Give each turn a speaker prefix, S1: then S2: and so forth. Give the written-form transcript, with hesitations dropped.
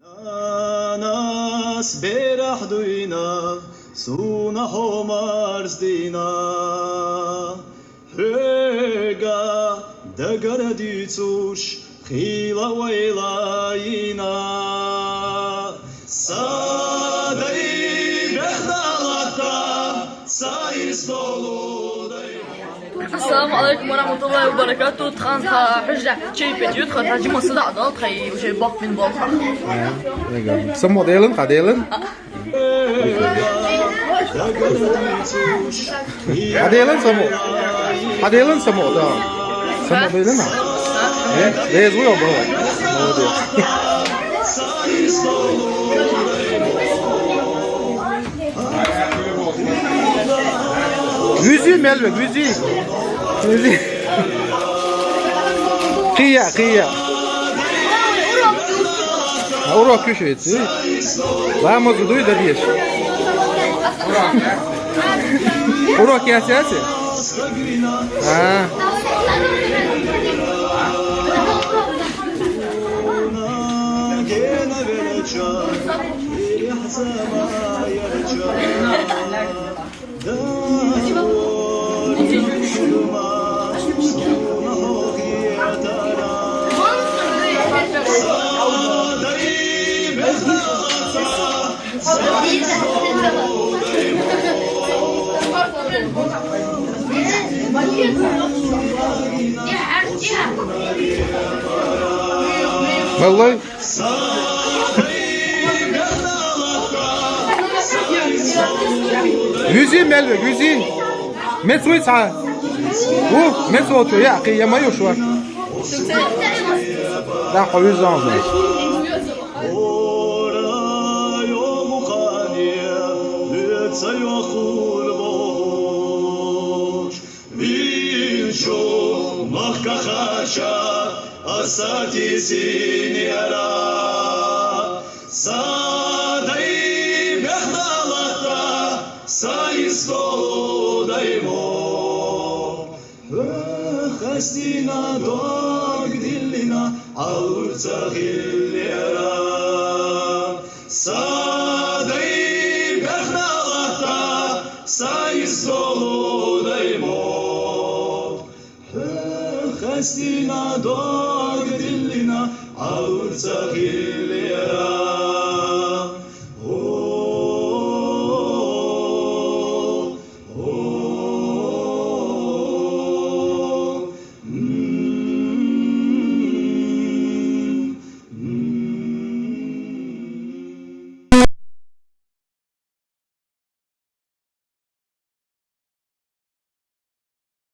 S1: Nas berah duina suna homars dina Hega dagara ditsush khila wailaina Sadai behdalata saistolu
S2: السلام عليكم ورحمة الله وبركاته. تخان حجة شيء بديوت خد هجي مصدع عضل خي وشيء باق من بالخ.
S3: سمو ديلن قديلن. قديلن سمو. قديلن سمو ده. سمو ديلن. ليه زوي أبغى. ما ده. Güzü melve güzü. Güzü. Kıya. Urok köşesi. Vamos do da dias. Urok ya sesi. Ha. Vallahi güzü melve güzü. Metro يسعى. هو metro شو يا أخي يا ما يشوى. ده قوي زانزان. Asati siniyara sadai behdalata saistolu daimo khastina dog dillina aurza khillera sadai behdalata saistolu daimo khastina dog dillina aurza khillera